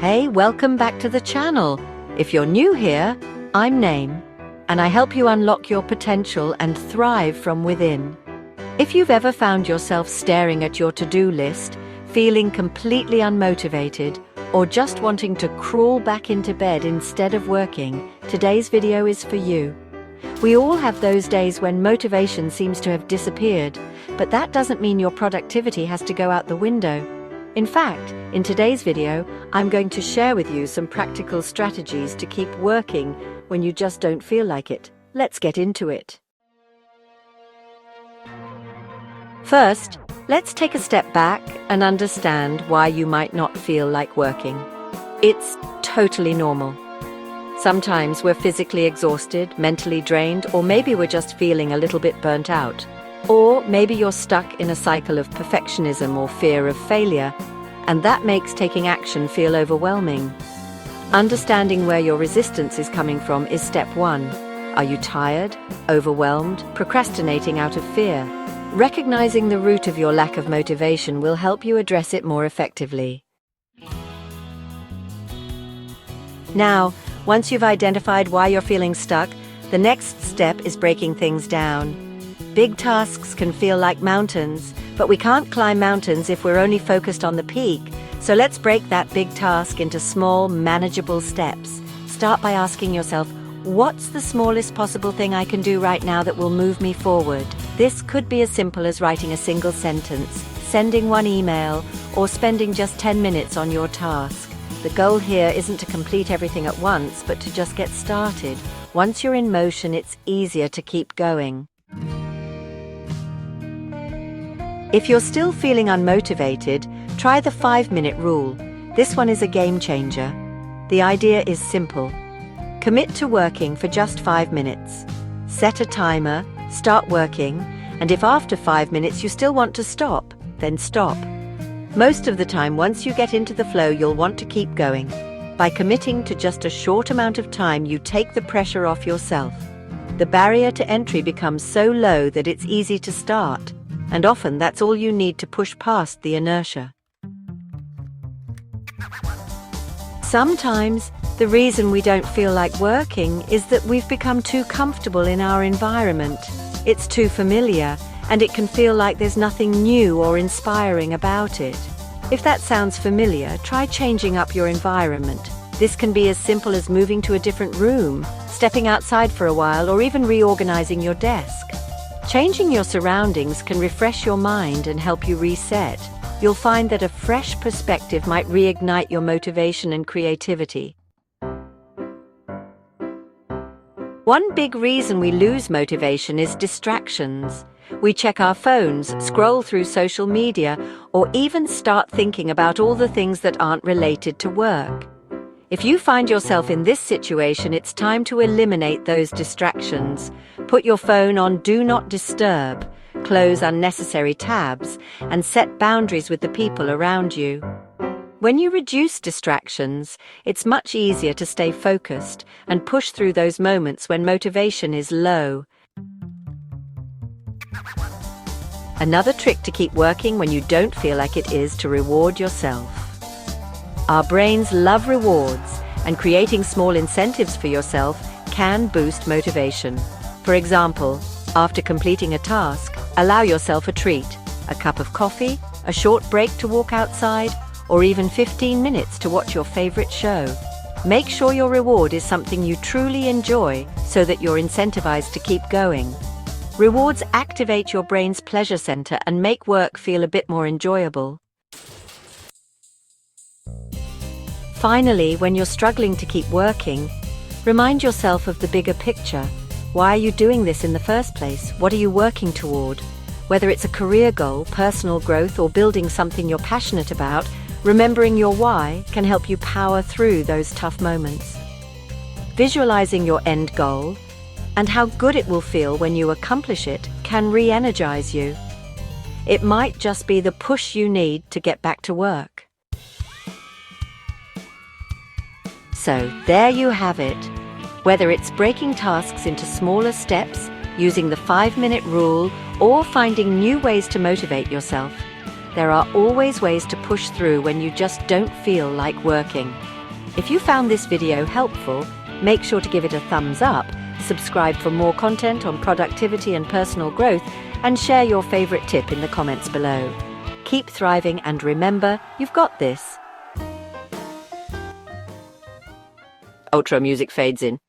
Hey, welcome back to the channel. If you're new here, I'm Naim, and I help you unlock your potential and thrive from within. If you've ever found yourself staring at your to-do list, feeling completely unmotivated, or just wanting to crawl back into bed instead of working, today's video is for you. We all have those days when motivation seems to have disappeared, but that doesn't mean your productivity has to go out the window. In fact, in today's video, I'm going to share with you some practical strategies to keep working when you just don't feel like it. Let's get into it. First, let's take a step back and understand why you might not feel like working. It's totally normal. Sometimes we're physically exhausted, mentally drained, or maybe we're just feeling a little bit burnt out. Or maybe you're stuck in a cycle of perfectionism or fear of failure, and that makes taking action feel overwhelming. Understanding where your resistance is coming from is step one. Are you tired, overwhelmed, procrastinating out of fear? Recognizing the root of your lack of motivation will help you address it more effectively. Now, once you've identified why you're feeling stuck, the next step is breaking things down. Big tasks can feel like mountains, but we can't climb mountains if we're only focused on the peak. So let's break that big task into small, manageable steps. Start by asking yourself, what's the smallest possible thing I can do right now that will move me forward? This could be as simple as writing a single sentence, sending one email, or spending just 10 minutes on your task. The goal here isn't to complete everything at once, but to just get started. Once you're in motion, it's easier to keep going. If you're still feeling unmotivated, try the 5-minute rule. This one is a game changer. The idea is simple. Commit to working for just 5 minutes. Set a timer, start working, and if after 5 minutes you still want to stop, then stop. Most of the time, once you get into the flow, you'll want to keep going. By committing to just a short amount of time, you take the pressure off yourself. The barrier to entry becomes so low that it's easy to start. And often that's all you need to push past the inertia. Sometimes the reason we don't feel like working is that we've become too comfortable in our environment. It's too familiar, and it can feel like there's nothing new or inspiring about it. If that sounds familiar, try changing up your environment. This can be as simple as moving to a different room, stepping outside for a while, or even reorganizing your desk. Changing your surroundings can refresh your mind and help you reset. You'll find that a fresh perspective might reignite your motivation and creativity. One big reason we lose motivation is distractions. We check our phones, scroll through social media, or even start thinking about all the things that aren't related to work. If you find yourself in this situation, it's time to eliminate those distractions. Put your phone on Do Not Disturb, close unnecessary tabs, and set boundaries with the people around you. When you reduce distractions, it's much easier to stay focused and push through those moments when motivation is low. Another trick to keep working when you don't feel like it is to reward yourself. Our brains love rewards, and creating small incentives for yourself can boost motivation. For example, after completing a task, allow yourself a treat, a cup of coffee, a short break to walk outside, or even 15 minutes to watch your favorite show. Make sure your reward is something you truly enjoy so that you're incentivized to keep going. Rewards activate your brain's pleasure center and make work feel a bit more enjoyable. Finally, when you're struggling to keep working, remind yourself of the bigger picture. Why are you doing this in the first place? What are you working toward? Whether it's a career goal, personal growth, or building something you're passionate about, remembering your why can help you power through those tough moments. Visualizing your end goal and how good it will feel when you accomplish it can re-energize you. It might just be the push you need to get back to work. So there you have it. Whether it's breaking tasks into smaller steps, using the 5-minute rule, or finding new ways to motivate yourself, There are always ways to push through when you just don't feel like working. If you found this video helpful, make sure to give it a thumbs up, subscribe for more content on productivity and personal growth, and share your favorite tip in the comments below. Keep thriving and remember, you've got this. Ultra music fades in.